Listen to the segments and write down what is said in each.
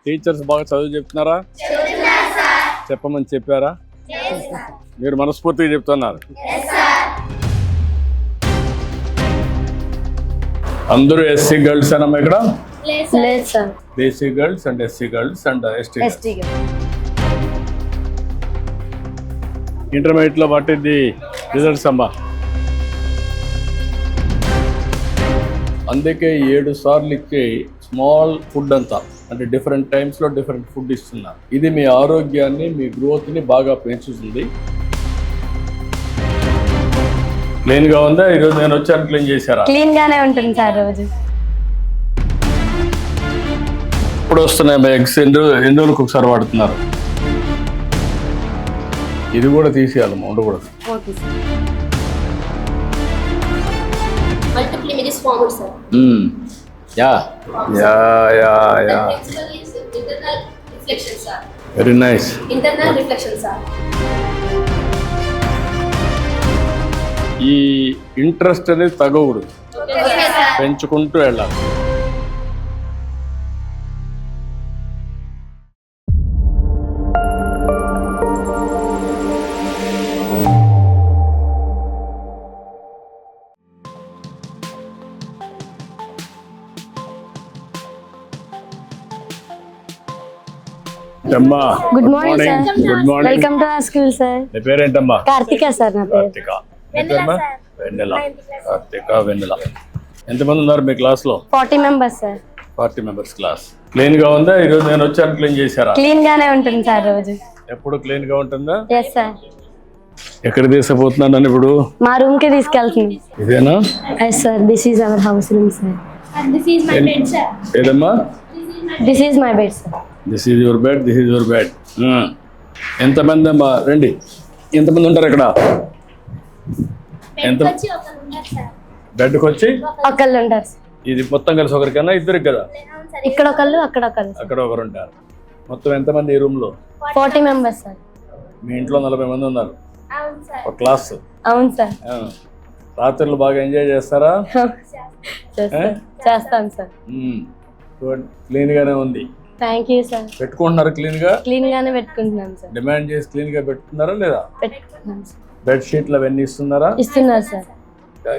Teachers బాగా చదువు చెప్తున్నారా? చెప్పమని చెప్పారా? మీరు మనస్ఫూర్తిగా చెప్తున్నారు. అందరూ ఎస్సీ గర్ల్స్ అన్నమ్మా ఇక్కడ? లేదు sir. BC girls and SC girls and ST. Intermediate లో పట్టింది రిజల్ట్స్ అమ్మా. అందుకే 7 సార్లు ఇచ్చే స్మాల్ ఫుడ్ అంతా, అంటే డిఫరెంట్ టైమ్స్ లో డిఫరెంట్ ఫుడ్ ఇస్తున్నారు. ఇది మీ ఆరోగ్యాన్ని, మీ గ్రోత్ ని బాగా పెంచుతుంది. క్లీన్ గా ఉందా? ఈరోజు నేను వచ్చాను, క్లీన్ చేశారా? క్లీన్ గానే ఉంటుంది సార్ రోజు. ఇప్పుడు వస్తున్నాయి ఎగ్స్ ఎన్ని రోజులకు ఒకసారి వాడుతున్నారు? ఇది కూడా తీసేయాలమ్మా, ఉండకూడదు. Okay sir. Multiply is formed, sir. Yeah. Internal reflection, sir. Very nice. Internal reflection, sir. ఈ ఇంట్రెస్ట్ అనేది తగ్గకూడదు, Okay, sir. పెంచుకుంటూ వెళ్ళాలి. అమ్మా, good morning sir. Good morning. Welcome to our school sir. నీ పేరేంటమ్మా? కార్తిక సార్ నా పేరు. కార్తిక. వెన్నెల. కార్తిక, వెన్నెల. ఎంతమంది ఉన్నారు మీ క్లాస్ లో? 40 members sir. 40 members class. Clean గా ఉందా? ఈరోజు నేను వచ్చాను, క్లీన్ చేశారా? క్లీన్ గానే ఉంటుంది సార్ రోజు. ఎప్పుడు క్లీన్ గా ఉంటుందా? Yes sir. ఎక్కడ తీసుకుపోతున్నాను ఇప్పుడు? మా రూమ్ కి తీసుకెళ్తుంది. ఇదేనా? Yes sir. This is our house room sir. And this is my bed, sir. ఏదమ్మా? This is my bed sir. This is your bed, this is your bed. ఎంతమంది అమ్మా? రండి. ఎంతమంది ఉంటారు ఇక్కడ? ఎంత? బెడ్కి వచ్చి ఒకళ్ళు ఉంటారు సార్. ఇది మొత్తం కలిసి ఒకరికన్నా ఇద్దరికి కదా? ఇక్కడ ఒకళ్ళు, అక్కడ ఒకళ్ళు. అక్కడ ఒకరు ఉంటారు. మొత్తం ఎంతమంది ఈ రూమ్ లో? 40 మెంబర్స్ సార్. మీ ఇంట్లో 40 మంది ఉన్నారు. ఒక క్లాస్. అవును సార్. రాత్రులు బాగా ఎంజాయ్ చేస్తారా? చేస్తాం సార్. క్లీన్ గానే ఉంది. Thank you sir. పెట్టుకుంటున్నారు క్లీన్ గా? క్లీన్ గానే పెట్టుకుంటున్నాం సార్. డిమాండ్ చేసి క్లీన్ గా పెట్టుకున్నారా లేదా? పెట్టుకుంటున్నాం సార్. బెడ్ షీట్లు అవన్నీ ఇస్తున్నారా? ఇస్తున్నారు సార్.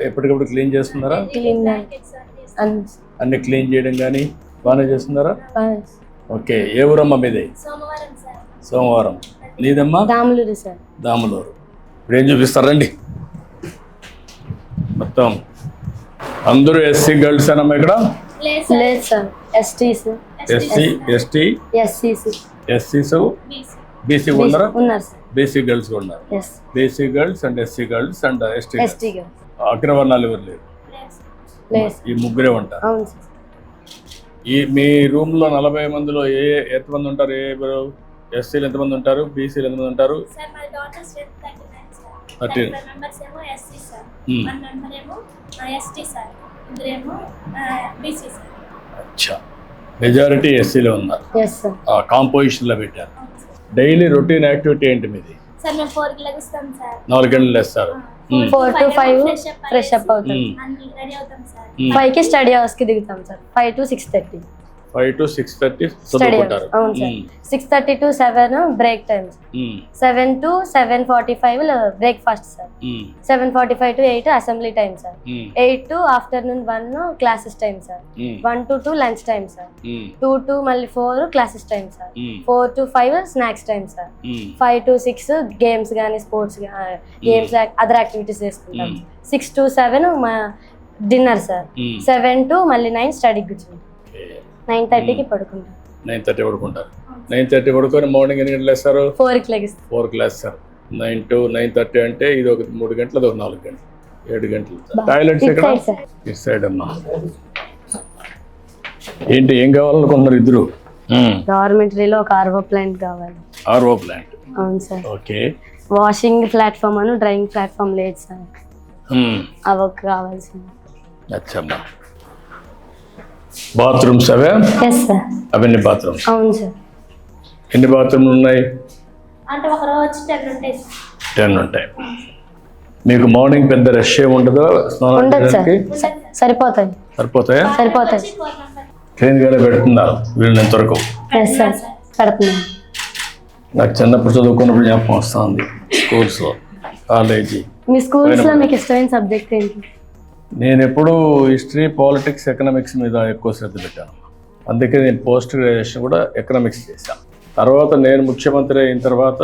ఎప్పటికప్పుడు క్లీన్ చేస్తున్నారా? క్లీన్ అన్ని క్లీన్ చేయడం కానీ బాగానే చేస్తున్నారా? ఓకే. ఏ ఊరమ్మా మీది? సోమవారం, sir. సోమవారం. నీదమ్మా? దాములూరు సార్. దాములూరు. ఇప్పుడు ఏం చూపిస్తారండి? మొత్తం అందరూ ఎస్సీ గర్ల్స్ అన్నమ్మా ఇక్కడ? లేదు సార్. ఎస్టీస్, ఎస్టీ, ఎస్సీస్, బీసీ ఉన్నారా? ఉన్నారు సార్. బీసీ గర్ల్స్ ఉన్నారు. Yes. BC girls and SC girls and ST. ST girls. అగ్రవర్ణాలు ఎవరు లేరు? లేదు. ఈ ముగ్గురే ఉంటారు. అవును సార్. ఈ మీ రూమ్ లో 40 మందిలో ఎంతమంది ఉంటారు? ఎస్సీలు ఎంతమంది ఉంటారు? బీసీలు ఎంతమంది ఉంటారు? Sir, my daughter's with 39, sir. 13. 35 members ఏమో SC, sir. Hmm. 1 member ఏమో ST, sir. ఇద్దరేమో BC, sir. అచ్చా. మెజారిటీ ఎస్సీలో ఉన్నారు. Yes sir. కాంపోజిషన్ లో పెట్టారు. డైలీ రొటీన్ యాక్టివిటీ ఏంటి మీది? సార్ మేము 4కి లెగుస్తాం సార్. 4 గంటలు వేస్తారు. 4 to 5 ఫ్రెష్ అప్ అవుతాం. అన్ని రెడీ అవుతాం సార్. 5 కి స్టడీ అవర్స్ కి దిగుతాం sir. 5 to 6:30 5 to 6:30 study hours. చదువుకుంటారు. అవును సార్. 6:30 to 7 break time. 7 to 7:45 breakfast sir. 7:45 to 8 assembly time sir. 8 to afternoon 1 classes time sir. 1 to 2 lunch time sir. 2 to మళ్ళీ 4 classes time sir. 4 to 5 snacks time sir. 5 to 6 games కానీ sports games other activities చేసుకుంటాం. 6 to 7 మా dinner sir. 7 to మళ్ళీ 9 స్టడీకి కూర్చుంటాం. 9:30కి పడుకుంటాం. 9:30 పడుకుంటారు. 9:30 పడుకొని morning ఎన్ని గంటలు వేస్తారు? 4కి లెగిస్తాం. 4కి లేస్తారు. 9 to 9:30 అంటే ఇది ఒక 3 గంటలు, అది ఒక 4 గంటలు, 7 గంటలు. టాయిలెట్స్ ఎక్కడ? ఇటు సైడ్ అమ్మా. ఏంటి ఏం కావాలనుకుంటున్నారు ఇద్దరు? గవర్నమెంటరీలో ఒక ఆర్ఓ ప్లాంట్ కావాలి. RO plant. అవును సార్. ఓకే. వాషింగ్ ప్లాట్ఫామ్ అను డ్రైయింగ్ ప్లాట్ఫామ్ లేదు సార్. అవి ఒక కావాల్సింది. అచ్చమ్మా. బాత్రూమ్స్ అవే? Yes sir. అవన్నీ బాత్రూమ్స్? అవును సార్. ఎన్ని బాత్రూమ్లు ఉన్నాయి? అంటే ఒక రోజు 10 ఉంటాయి సార్. 10 ఉంటాయి. మీకు మార్నింగ్ పెద్ద రష్ ఉండదు? ఉండదు సార్. సరిపోతాయి. సరిపోతాయా? సరిపోతాయి. ట్రైన్గానే పెడుతున్నారు వీళ్ళని ఇంతవరకు. ఎస్ సార్ పెడుతున్నాం. నాకు చిన్నప్పుడు చదువుకున్నప్పుడు జ్ఞాపకం వస్తుంది స్కూల్స్లో, కాలేజీ. మీ స్కూల్స్లో మీకు ఇష్టమైన సబ్జెక్ట్ ఏంటి? నేను ఎప్పుడూ హిస్టరీ, పాలిటిక్స్, ఎకనామిక్స్ మీద ఎక్కువ శ్రద్ధ పెట్టాను. అందుకే నేను పోస్ట్ గ్రాడ్యుయేషన్ కూడా ఎకనామిక్స్ చేశాను. తర్వాత నేను ముఖ్యమంత్రి అయిన తర్వాత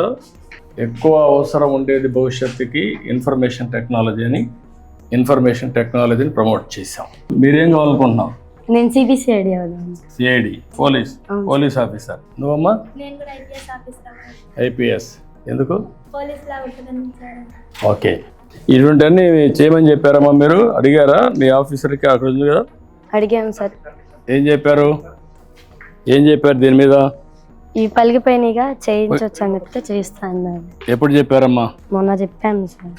ఎక్కువ అవసరం ఉండేది భవిష్యత్తుకి ఇన్ఫర్మేషన్ టెక్నాలజీని ప్రమోట్ చేశాం. మీరేం కావాలనుకుంటున్నావు? నేను సిబిసిఐడి అవుతాను. CID, police officer. నువ్వమ్మా? నేను కూడా ఐపీఎస్ ఆఫీసర్. ఐపీఎస్ ఎందుకు? పోలీస్ లా ఉంటుందని సార్. ఓకే. ఇటువంటివన్నీ చేయమని చెప్పారమ్మా? మీరు అడిగారా మీ ఆఫీసర్కి? అక్కడ ఉంది కదా. అడిగాము సార్. ఏం చెప్పారు దీని మీద? ఈ పలిగిపోయినగా చేయించవచ్చు అని చెప్తే చేయిస్తాను. ఎప్పుడు చెప్పారమ్మా? మొన్న చెప్పాను సార్.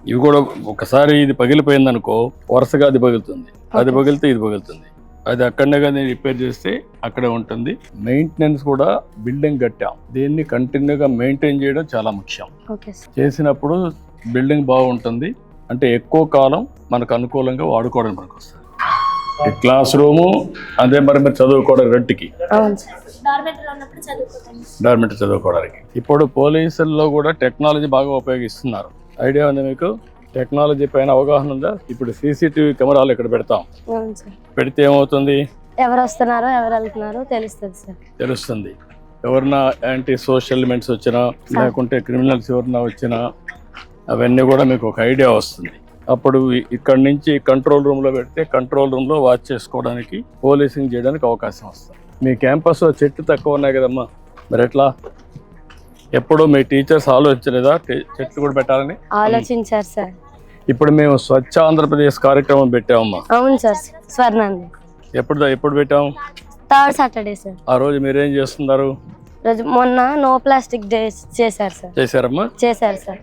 ఇవి కూడా ఒకసారి ఇది పగిలిపోయింది అనుకో, వరుసగా అది పగులుతుంది, అది పగిలితే ఇది పగులుతుంది. అది అక్కడనే కానీ రిపేర్ చేస్తే అక్కడే ఉంటుంది. మెయింటెనెన్స్ కూడా బిల్డింగ్ కట్టాం, దీన్ని కంటిన్యూగా మెయింటైన్ చేయడం చాలా ముఖ్యం. Okay sir. చేసినప్పుడు బిల్డింగ్ బాగుంటుంది, అంటే ఎక్కువ కాలం మనకు అనుకూలంగా వాడుకోవడానికి మనకు వస్తుంది. ఈ క్లాస్ రూము అదే మరి మీరు చదువుకోవడానికి రెంట్కి, అవును సార్. డార్మెంటరీలో ఉన్నప్పుడు చదువుకుంటాను. డార్మెంటరీ చదువుకోవడానికి. ఇప్పుడు పోలీసుల్లో కూడా టెక్నాలజీ బాగా ఉపయోగిస్తున్నారు. ఐడియా ఉందా మీకు? టెక్నాలజీ పైన అవగాహన ఉందా? ఇప్పుడు సీసీటీవీ కెమెరాలు ఇక్కడ పెడతాం. అవును సార్. పెడితే ఏమవుతుంది? ఎవరు వస్తున్నారో ఎవరు వెళ్తున్నారో తెలుస్తుంది సార్. తెలుస్తుంది. ఎవరన్నా యాంటీ సోషల్ ఎలిమెంట్స్ వచ్చినా, లేకుంటే క్రిమినల్స్ ఎవరన్నా వచ్చినా, అవన్నీ కూడా మీకు ఒక ఐడియా వస్తుంది. అప్పుడు ఇక్కడ నుంచి కంట్రోల్ రూమ్లో పెడితే కంట్రోల్ రూమ్లో వాచ్ చేసుకోవడానికి, పోలీసింగ్ చేయడానికి అవకాశం వస్తుంది. మీ క్యాంపస్లో చెట్లు తక్కువ ఉన్నాయి కదమ్మా, మరి ఎట్లా? ఎప్పుడు మీ టీచర్స్ ఆలోచించలేదా చెట్లు కూడా పెట్టాలని? ఆలోచించారు సార్. ఇప్పుడు మేము స్వచ్ఛ ఆంధ్రప్రదేశ్ కార్యక్రమం పెట్టామమ్మా. అవును సార్. స్వర్ణాంది ఎప్పుడు పెట్టాము? 3rd Saturday sir. ఆ రోజు మీరేం చేస్తున్నారు? రోజు మొన్న నో ప్లాస్టిక్ డే చేశారు సార్. చేశారమ్మా? చేశారు సార్.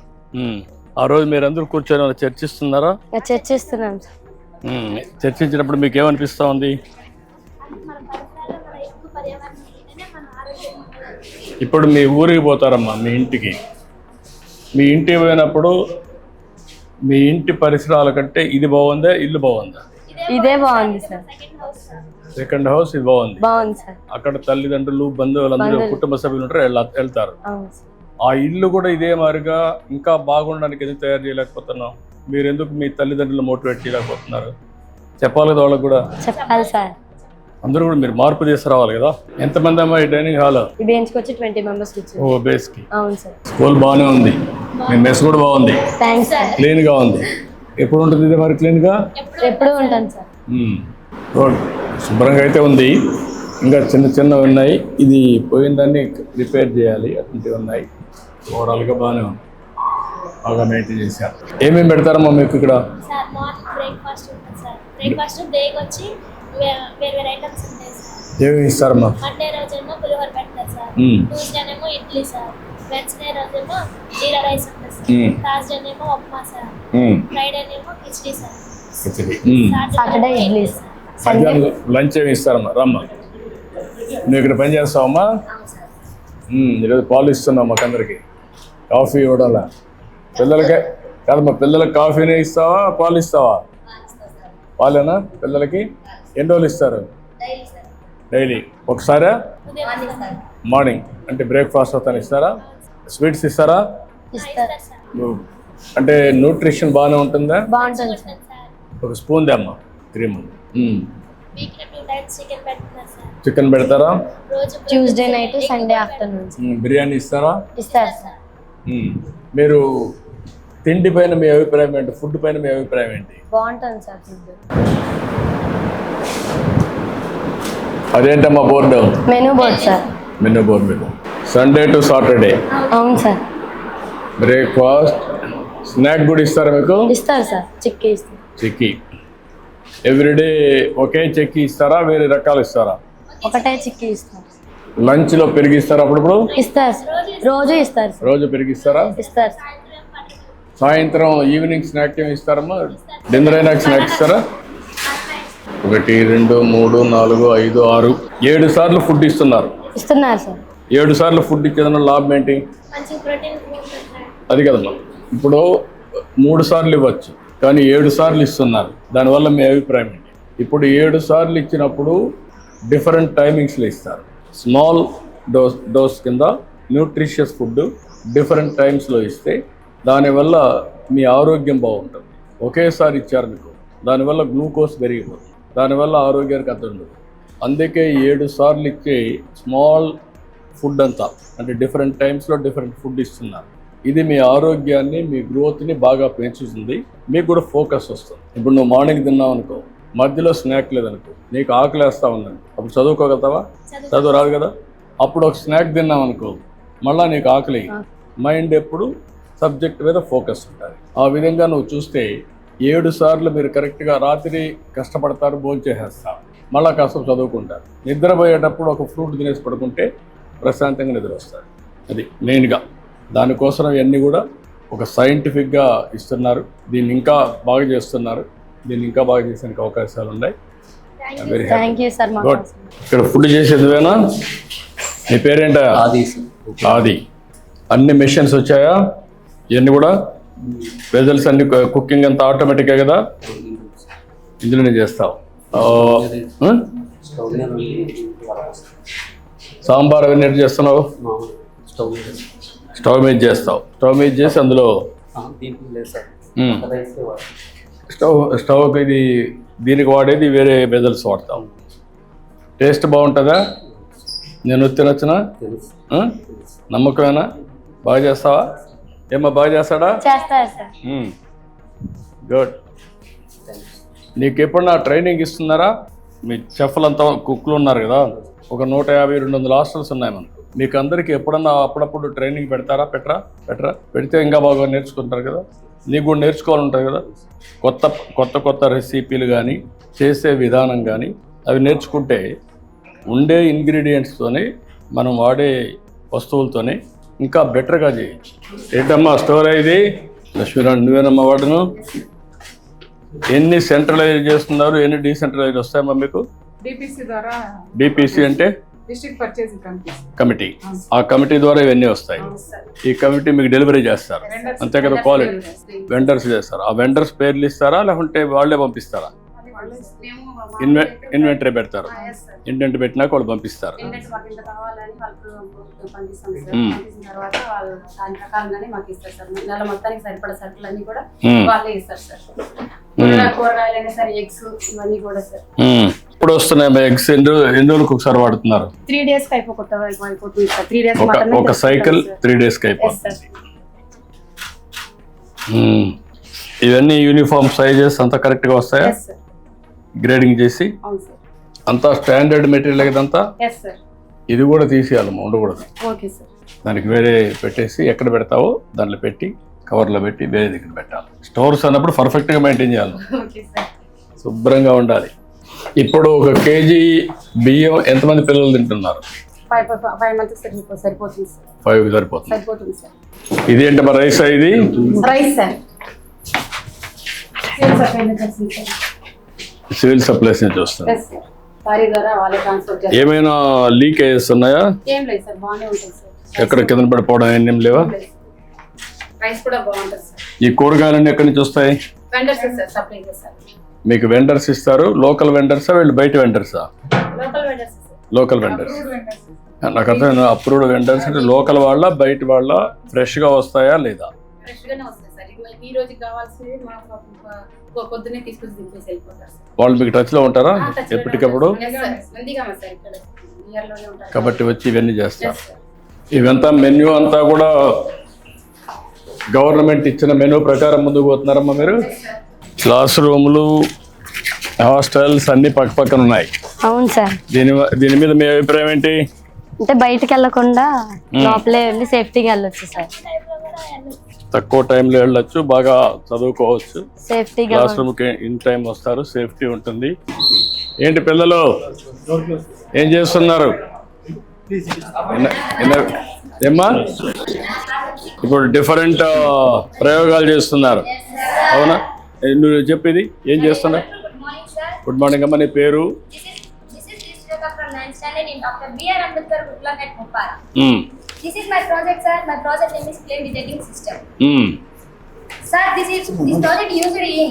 ఆ రోజు మీరందరూ కూర్చొని చర్చిస్తున్నారా? చర్చిస్తున్నాం సార్. చర్చించినప్పుడు మీకు ఏమనిపిస్తా ఉంది? మన పరిసరాల్లో మన ఎక్కువ పర్యావరణం ఉంటేనే మన ఆరోగ్యం ఉంటుంది. ఇప్పుడు మీ ఊరికి పోతారమ్మా, మీ ఇంటికి పోయినప్పుడు మీ ఇంటి పరిసరాల కంటే ఇది బాగుందా, ఇల్లు బాగుందా? ఇదే బాగుంది సార్. సెకండ్ హౌస్ ఇది బాగుంది సార్. అక్కడ తల్లిదండ్రులు, బంధువులందరూ, కుటుంబ సభ్యులు ఉంటారు, వెళ్తారు. ఆ ఇల్లు కూడా ఇదే మాదిరిగా ఇంకా బాగుండడానికి ఎందుకు తయారు చేయలేకపోతున్నాం? మీరు ఎందుకు మీ తల్లిదండ్రులు మోటివేట్ చేయలేకపోతున్నారు? చెప్పాలి కదా వాళ్ళకి కూడా. చెప్పాలి సార్. అందరూ కూడా మీరు మార్పు తీసుకురావాలి కదా. ఎంతమంది అమ్మా ఈ డైనింగ్ హాల్? ఈ బెంచ్ కి వచ్చి 20 మెంబర్స్ కూర్చోండి. ఓ బేస్ కి. అవును సార్. స్కూల్ బాగానే ఉంది, మీ మెస్ కూడా బాగుంది, థ్యాంక్స్ సార్. క్లీన్ గా ఉంది. ఎప్పుడు ఉంటుంది ఇది మరి క్లీన్ గా? ఎప్పుడు ఉంటాను సార్. రోడ్ శుభ్రంగా అయితే ఉంది, ఇంకా చిన్నవి ఉన్నాయి. ఇది పోయిన దాన్ని రిపేర్ చేయాలి, అటువంటివి ఉన్నాయి. ఓవరాల్గా బాగానే ఉంది, బాగా మెయింటైన్ చేశారు. ఏమేమి పెడతారమ్మా మీకు ఇక్కడ? సార్ మార్నింగ్ బ్రేక్ఫాస్ట్ ఉంటుంది సార్. బ్రేక్ఫాస్ట్ డేకి వచ్చి వేరే ఐటమ్స్ ఉంటాయి సార్. ఏమేమి ఇస్తారమ్మా? మండే రోజేమో పులిహోర పెడతారు సార్. ట్యూస్డేనేమో ఇడ్లీ సార్. వెన్స్డే రోజేమో జీరా రైస్ ఉంటుంది సార్. థర్స్డేనేమో ఉప్మా సార్. ఫ్రైడేనేమో khichdi sir. Saturday idli sir. Lunch ఏమి ఇస్తారమ్మా? రమ్మా, నువ్వు ఇక్కడ పని చేస్తావమ్మా? ఈరోజు పాలు ఇస్తున్నావు మాకు అందరికి, కాఫీ ఇవ్వడంలా. పిల్లలకే కాదమ్మా, పిల్లలకి కాఫీనే ఇస్తావా, పాలు ఇస్తావా? పాలేనా పిల్లలకి? ఎన్ని రోజులు ఇస్తారు? డైలీ ఒకసారా? మార్నింగ్ అంటే బ్రేక్ఫాస్ట్ అవుతాను ఇస్తారా? స్వీట్స్ ఇస్తారా? అంటే న్యూట్రిషన్ బాగానే ఉంటుందా? బాగుంటుంది సార్. ఒక స్పూన్ దమ్మా, 3 మంత్. వీక్లీ 2 టైమ్స్ చికెన్ పెడతారు సార్. చికెన్ పెడతారా? రోజు Tuesday night, Sunday afternoon. Biryani ఇస్తారా? ఇస్తారు సార్. మీరు తిండి పైన మీ అభిప్రాయం ఏంటి? ఫుడ్ పైన మీ అభిప్రాయం ఏంటి? బాగుంటుంది సార్ ఫుడ్. అదేంటమ్మా board? Menu board sir. Menu board మీద సండే టు సాటర్డే. అవును సార్. బ్రేక్ఫాస్ట్, స్నాక్ కూడా ఇస్తారా మీకు? ఇస్తారు సార్. చిక్కీ ఇస్తారు. చిక్కీ ఎవ్రీడే ఒకే చెక్కి ఇస్తారా, వేరే రకాలు ఇస్తారా? ఒకటే చిక్కీ ఇస్తారు. లంచ్లో పెరిగిస్తారా? అప్పుడప్పుడు ఇస్తారు సార్. రోజు ఇస్తారు సార్. రోజు పెరిగిస్తారా? ఇస్తారు సార్. సాయంత్రం ఈవినింగ్ స్నాక్ ఏమి ఇస్తారమ్మా? డిన్నర్ అయినా స్నాక్ ఇస్తారా? 1 2 3 4 5 6 7 సార్లు ఫుడ్ ఇస్తున్నారు సార్. 7 సార్లు ఫుడ్ ఇచ్చేదన్న లాభం ఏంటి? మంచి ప్రోటీన్ ఉంటుంది. అది కదమ్మా, ఇప్పుడు 3 సార్లు ఇవ్వచ్చు, కానీ 7 సార్లు ఇస్తున్నారు. దానివల్ల మీ అభిప్రాయం ఏంటి? ఇప్పుడు 7 సార్లు ఇచ్చినప్పుడు డిఫరెంట్ టైమింగ్స్లో ఇస్తారు. స్మాల్ డోస్ కింద న్యూట్రిషియస్ ఫుడ్ డిఫరెంట్ టైమ్స్లో ఇస్తే దానివల్ల మీ ఆరోగ్యం బాగుంటుంది. ఒకేసారి ఇచ్చారు మీకు, దానివల్ల గ్లూకోజ్ పెరిగిపోతుంది, దానివల్ల ఆరోగ్యానికి అర్థం ఉండదు. అందుకే 7 సార్లు ఇచ్చే స్మాల్ ఫుడ్ అంతా, అంటే డిఫరెంట్ టైమ్స్లో డిఫరెంట్ ఫుడ్ ఇస్తున్నారు. ఇది మీ ఆరోగ్యాన్ని, మీ గ్రోత్ని బాగా పెంచుతుంది, మీకు కూడా ఫోకస్ వస్తుంది. ఇప్పుడు నువ్వు మార్నింగ్ తిన్నావు అనుకో, మధ్యలో స్నాక్ లేదనుకో, నీకు ఆకలి వేస్తూ ఉందనుకో, అప్పుడు చదువుకోగలుగుతావా? చదువు రాదు కదా. అప్పుడు ఒక స్నాక్ తిన్నావు అనుకో, మళ్ళీ నీకు ఆకలి, మైండ్ ఎప్పుడు సబ్జెక్ట్ మీద ఫోకస్ ఉంటుంది. ఆ విధంగా నువ్వు చూస్తే 7 సార్లు మీరు కరెక్ట్గా రాత్రి కష్టపడతారు, భోంచేసేస్తారు, మళ్ళీ కాస్త చదువుకుంటారు. నిద్రపోయేటప్పుడు ఒక ఫ్రూట్ తినేసి పడుకుంటే ప్రశాంతంగా నిద్ర వస్తారు. అది మెయిన్గా దానికోసం ఇవన్నీ కూడా ఒక సైంటిఫిక్గా ఇస్తున్నారు. దీన్ని ఇంకా బాగా చేస్తున్నారు. దీన్ని ఇంకా బాగా చేసేందుకు అవకాశాలు ఉన్నాయి. Very thank you sir. Good. ఇక్కడ ఫుడ్ చేసేదివేనా? నీ పేరేంటా? ఆది. అన్ని మెషిన్స్ వచ్చాయా? ఇవన్నీ కూడా వెజల్స్ అన్ని, కుకింగ్ అంతా ఆటోమేటిక్గా కదా, ఇందులోనే చేస్తావు. సాంబార్ అవన్నీ ఎట్లా చేస్తున్నావు? స్టవ్ మీద చేస్తావు. స్టవ్ మీద చేసి అందులో స్టవ్కి ఇది దీనికి వాడేది వేరే వెజల్స్ వాడతాం. టేస్ట్ బాగుంటుందా? నేను తినొచ్చునా? నమ్మకమేనా? బాగా చేస్తావా? ఏమో బాగా చేస్తాడా? చేస్తారు సార్. గుడ్. నీకు ఎప్పుడన్నా ట్రైనింగ్ ఇస్తున్నారా? మీ చెఫ్లంతా కుక్లు ఉన్నారు కదా, ఒక 150-200 హాస్టల్స్ ఉన్నాయి మనకు. మీకు అందరికీ ఎప్పుడన్నా అప్పుడప్పుడు ట్రైనింగ్ పెడతారా? పెట్టరా? పెడితే ఇంకా బాగా నేర్చుకుంటారు కదా. నీకు కూడా నేర్చుకోవాలంటారు కదా. కొత్త రెసిపీలు కానీ, చేసే విధానం కానీ అవి నేర్చుకుంటే ఉండే ఇంగ్రీడియంట్స్తోనే, మనం వాడే వస్తువులతోనే ఇంకా బెటర్గా చేయొచ్చు. ఏంటమ్మా స్టోర్ ఇది? లక్ష్మీరావు నువ్వేనమ్మా వాడును. ఎన్ని సెంట్రలైజ్ చేస్తున్నారు, ఎన్ని డీసెంట్రలైజ్ వస్తాయమ్మా మీకు? డిపిసి అంటే డిస్ట్రిక్ట్ పర్చేసింగ్ కమిటీ. ఆ కమిటీ ద్వారా ఇవన్నీ వస్తాయి. ఈ కమిటీ మీకు డెలివరీ చేస్తారు అంతే కదా. క్వాలిటీ వెండర్స్ చేస్తారు. ఆ వెండర్స్ పేర్లు ఇస్తారా, లేకుంటే వాళ్ళే పంపిస్తారా? ఇన్వెంటరీ పెడతారు. ఇంటెంట్ పెట్టినాక వాళ్ళు పంపిస్తారు. ఇప్పుడు వస్తున్నాయి ఎగ్స్. ఎన్ని రోజులకు ఒకసారి వాడుతున్నారు? 3 days అయిపోతుంది సార్. 3 days ఒక సైకిల్ 3 days అయిపోతుంది. ఇవన్నీ యూనిఫామ్ సైజెస్ అంతా కరెక్ట్గా వస్తాయా? గ్రేడింగ్ చేసి అంతా స్టాండర్డ్ మెటీరియల్ ఇదంతా. ఇది కూడా తీసేయాలమ్మా, ఉండకూడదు. దానికి వేరే పెట్టేసి ఎక్కడ పెడతావో దాంట్లో పెట్టి కవర్లో పెట్టి వేరే దగ్గర పెట్టాలి. స్టోర్స్ అన్నప్పుడు పర్ఫెక్ట్గా మెయింటైన్ చేయాలి, శుభ్రంగా ఉండాలి. ఇప్పుడు 1 kg బియ్యం ఎంతమంది పిల్లలు తింటున్నారు? 5 సరిపోతుంది. 5 సరిపోతుంది. ఇది ఏంటమ్మా రైస్? ఇది రైస్ సార్. సివిల్ సప్లైస్ నుంచి వస్తుంది. ఏమైనా లీక్ అయ్యేస్తున్నాయా? ఏం లేదు సార్, బాగానే ఉంటుంది సార్. ఎక్కడ కింద పడిపోవడం ఏం లేవా? రైస్ కూడా బాగుంటుంది సార్. ఈ కూరగాయలన్నీ ఎక్కడి నుంచి వస్తాయి? వెండర్స్ సార్ సప్లై చేస్తారు. మీకు వెండర్స్ ఇస్తారు. లోకల్ వెండర్సా, వీళ్ళు బయట వెండర్సా? Local vendors. నాకు అర్థం. అప్రూవ్డ్ వెండర్స్ అంటే లోకల్ వాళ్ళ, బయట వాళ్ళ? ఫ్రెష్గా వస్తాయా లేదా? ఫ్రెష్గానే వస్తాయి సార్. ఈ రోజు కావాల్సి పొద్దున్నే తీసుకొచ్చి దింపేసి వెళ్ళిపోతారు. వాళ్ళు మీకు టచ్లో ఉంటారా ఎప్పటికప్పుడు? కాబట్టి వచ్చి ఇవన్నీ చేస్తారు. ఇవంతా మెన్యూ అంతా కూడా గవర్నమెంట్ ఇచ్చిన మెనూ ప్రకారం ముందుకు పోతున్నారమ్మా మీరు? క్లాస్ రూములు, హాస్టల్స్ అన్ని పక్కన ఉన్నాయి. అవును సార్. దీని మీద మీ అభిప్రాయం ఏంటి? అంటే బయటకు వెళ్ళకుండా లోపలే వెళ్ళి సేఫ్టీగా వెళ్ళొచ్చు సార్. తక్కువ టైంలో వెళ్ళొచ్చు, బాగా చదువుకోవచ్చు. సేఫ్టీగా క్లాస్ రూమ్కి ఇన్ టైం వస్తారు, సేఫ్టీ ఉంటుంది. ఏంటి పిల్లలు ఏం చేస్తున్నారు? ఏమ్మా ఇప్పుడు డిఫరెంట్ ప్రయోగాలు చేస్తున్నారు, అవునా? నువ్వు చెప్పేది ఏం చేస్తున్నావు? గుడ్ మార్నింగ్ అమ్మా. నీ పేరు? This is my project, sir. My project name is flame detecting system. Sir, this project used in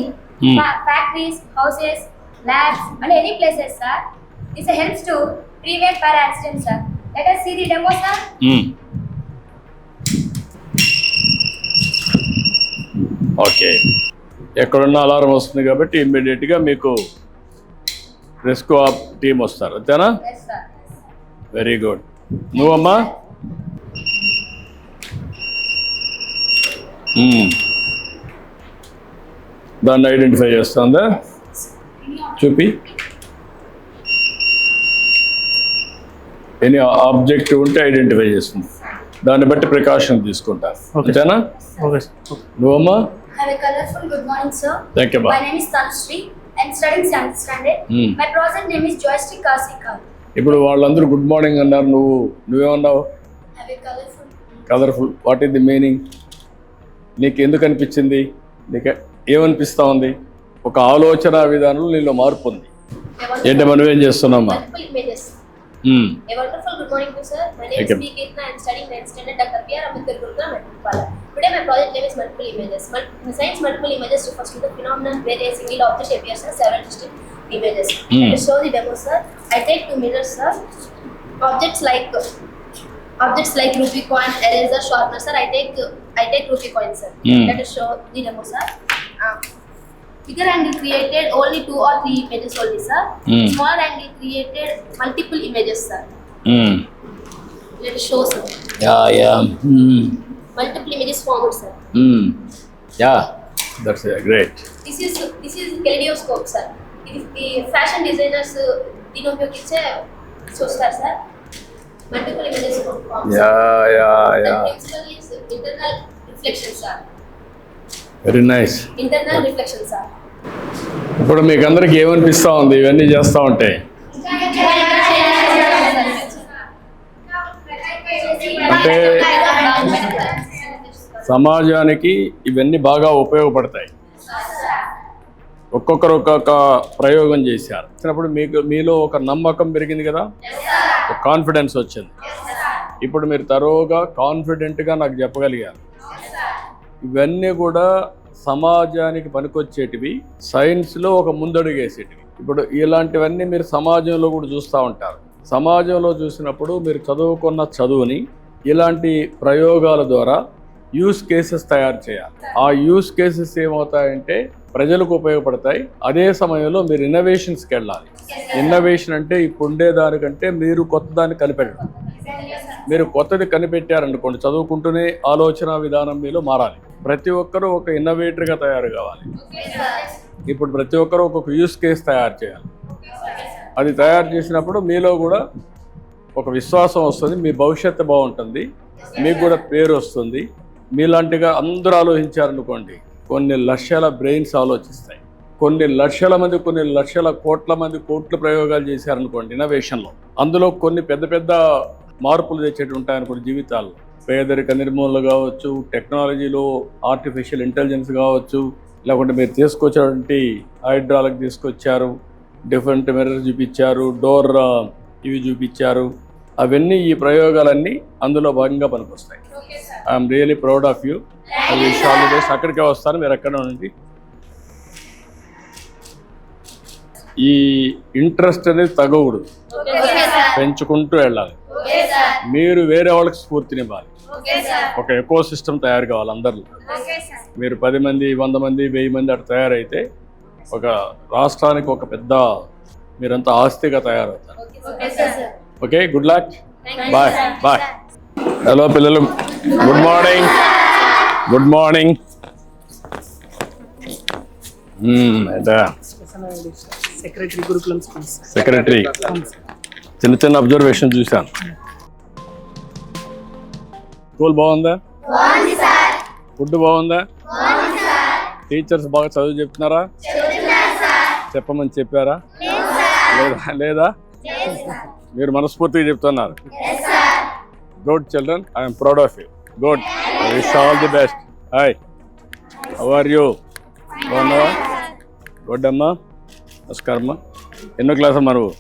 factories, houses, labs, and any places, sir. This helps to prevent fire accidents, sir. Let us see the demo, sir. Okay, ఎక్కడున్న alarm వస్తుంది కాబట్టి ఇమ్మీడియట్గా మీకు rescue team వస్తారు, అంతేనా? Yes, sir. Very good. నువ్వమ్మా? దాన్ని identify చేస్తుందా? చూపి. ఎనీ ఆబ్జెక్ట్ ఉంటే ఐడెంటిఫై చేస్తుంది, దాన్ని బట్టి ప్రికాషన్ తీసుకుంటారు, అంతేనా? నువ్వమ్మా? Have a colorful good morning, sir. Thank you. My name is Tanushree. I'm studying 7th standard. My project name is Joystick Kasika. ఇప్పుడు వాళ్ళందరూ గుడ్ మార్నింగ్ అన్నారు, నువ్వేమన్నావు? Have a colorful. Colourful. What is the meaning? నీకు ఎందుకు అనిపించింది? నీకు ఏమనిపిస్తూ ఉంది? ఒక ఆలోచన విధానంలో నీలో మార్పు ఉంది. ఏంటమ్మా నువ్వేం చేస్తున్నామ్మా? Multiple images. A wonderful good morning to sir. My name Thank is you. P. Kirtna. I am studying 9th standard Dr. P. R. Ambedkar Gurukulam, Medipala. Today my project name is multiple images. In science, multiple images refers to the phenomenon where a single object appears as several distinct images. To show the demo, sir, I take 2 mirrors, sir. Objects like rupee coin, eraser, sharpener, sir. I take rupee coin, sir. Let us show the demo, sir. Bigger angle created only 2 or 3 images only, sir. Smaller angle created multiple images, sir. Let us show, sir. Yeah. Multiple images formed, sir. Yeah, that's great. This is kaleidoscope, sir. It is the fashion designers దీని ఉపయోగించే చూస్తారు, sir. Multiple images formed. Yeah. The principle is internal reflection, sir. Very nice. Internal reflection, sir. ఇప్పుడు మీకు అందరికి ఏమనిపిస్తూ ఉంది ఇవన్నీ చేస్తూ ఉంటే? అంటే సమాజానికి ఇవన్నీ బాగా ఉపయోగపడతాయి. ఒక్కొక్కరు ఒక్కొక్క ప్రయోగం చేశారు, వచ్చినప్పుడు మీలో ఒక నమ్మకం పెరిగింది కదా, ఒక కాన్ఫిడెన్స్ వచ్చింది. ఇప్పుడు మీరు తరోగా కాన్ఫిడెంట్గా నాకు చెప్పగలిగారు. ఇవన్నీ కూడా సమాజానికి పనికొచ్చేటివి, సైన్స్లో ఒక ముందడుగేసేటివి. ఇప్పుడు ఇలాంటివన్నీ మీరు సమాజంలో కూడా చూస్తూ ఉంటారు. సమాజంలో చూసినప్పుడు మీరు చదువుకున్న చదువుని ఇలాంటి ప్రయోగాల ద్వారా యూస్ కేసెస్ తయారు చేయాలి. ఆ యూస్ కేసెస్ ఏమవుతాయంటే ప్రజలకు ఉపయోగపడతాయి. అదే సమయంలో మీరు ఇన్నోవేషన్స్కి వెళ్ళాలి. ఇన్నోవేషన్ అంటే ఇప్పుడు ఉండేదానికంటే మీరు కొత్త దాన్ని కనిపెట్టడం. మీరు కొత్తది కనిపెట్టారనుకోండి, చదువుకుంటూనే ఆలోచన విధానం మీలో మారాలి. ప్రతి ఒక్కరూ ఒక ఇన్నోవేటర్గా తయారు కావాలి. ఇప్పుడు ప్రతి ఒక్కరూ ఒక్కొక్క యూస్ కేస్ తయారు చేయాలి. అది తయారు చేసినప్పుడు మీలో కూడా ఒక విశ్వాసం వస్తుంది, మీ భవిష్యత్తు బాగుంటుంది, మీకు కూడా పేరు వస్తుంది. మీలాంటిగా అందరూ ఆలోచించారనుకోండి, కొన్ని లక్షల బ్రెయిన్స్ ఆలోచిస్తాయి. కొన్ని లక్షల మంది, కొన్ని లక్షల కోట్ల మంది కోట్ల ప్రయోగాలు చేశారనుకోండి ఇన్నోవేషన్లో, అందులో కొన్ని పెద్ద పెద్ద మార్పులు తెచ్చేటి ఉంటాయనుకోండి జీవితాల్లో. పేదరిక నిర్మూలన కావచ్చు, టెక్నాలజీలో ఆర్టిఫిషియల్ ఇంటెలిజెన్స్ కావచ్చు, లేకుంటే మీరు తీసుకొచ్చేటువంటి హైడ్రాలిక్ తీసుకొచ్చారు, డిఫరెంట్ మిర్రర్ చూపించారు, డోర్ ఇవి చూపించారు. అవన్నీ ఈ ప్రయోగాలన్నీ అందులో భాగంగా పనికొస్తాయి. I'm really proud of you. I wish all the best. అక్కడికే వస్తాను, మీరు ఎక్కడ ఉండండి. ఈ ఇంట్రెస్ట్ అనేది తగ్గకూడదు, పెంచుకుంటూ వెళ్ళాలి. మీరు వేరే వాళ్ళకి స్ఫూర్తినివ్వాలి. ఒక ఎకో సిస్టమ్ తయారు కావాలి అందరిలో. మీరు 10 మంది, 100 మంది, 1000 మంది అటు తయారైతే ఒక రాష్ట్రానికి ఒక పెద్ద మీరంతా ఆస్తిగా తయారవుతారు. Okay, good luck. Bye. Hello పిల్లలు, good morning. Good morning. Secretary Gurukulam school. Secretary చిన్న అబ్జర్వేషన్ చూశాను. స్కూల్ బాగుందా? ఫుడ్ బాగుందా? టీచర్స్ బాగా చదువు చెప్తున్నారా? చెప్పమని చెప్పారా? లేదా? మీరు మనస్ఫూర్తిగా చెప్తున్నారు. Good children, I'm proud of you. Good. I wish all the best. Hi, how are you? బాగున్నావా? గుడ్ అమ్మా. నమస్కారమ్మా. ఎన్నో క్లాస్ అమ్మా నువ్వు?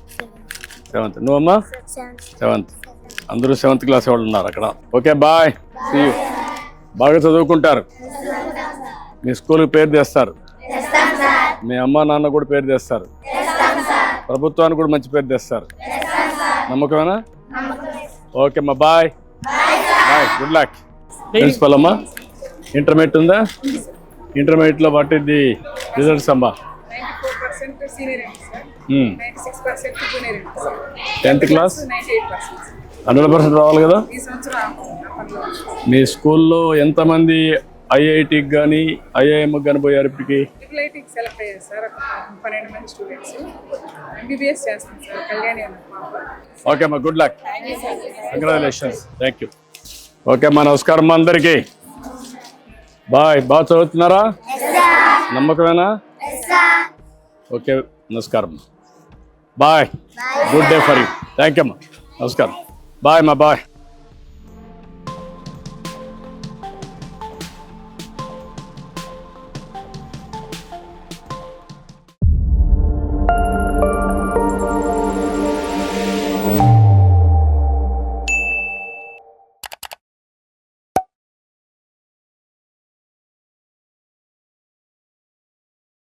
7th. నువ్వమ్మా? 7th. అందరూ 7th క్లాస్ వాళ్ళు ఉన్నారు అక్కడ. Okay, bye. See you. బాగా చదువుకుంటారు. మీ స్కూల్కి పేరు తెస్తారు. మీ అమ్మ నాన్న కూడా పేరు తెస్తారు. ప్రభుత్వానికి కూడా మంచి పేరు తెస్తారు. నమ్మకమేనా? ఓకే అమ్మా, bye bye, good luck. Principal అమ్మా, ఇంటర్మీడియట్ ఉందా? ఇంటర్మీడియట్లో వాట్ ఇస్ ది రిజల్ట్స్ అమ్మా? 94% సీనియర్ ఏంటి సార్, 96% జూనియర్ ఏంటి సార్, 10th క్లాస్ 98%. 100% రావాలి కదా? ఈ సంవత్సరం అప్పట్లో మీ స్కూల్లో ఎంతమంది ఐఐటికి కానీ ఐఐఎంకి కానీ పోయారు ఇప్పటికి? ట్రిపుల్ సెలెక్ట్ అయ్యారు సార్, 12 మంది స్టూడెంట్స్. ఎంబీబీఎస్ చేస్తాం సార్, కళ్యాణి అన్న పాప. ఓకే అమ్మా, good luck, congratulations, thank you. Okay అమ్మా, నమస్కారం అమ్మా అందరికీ. బాయ్. బాగా చదువుతున్నారా? నమ్మకమేనా? ఓకే, నమస్కారం. Bye, good day for you. Thank you అమ్మా, నమస్కారం. బాయ్ అమ్మా, బాయ్.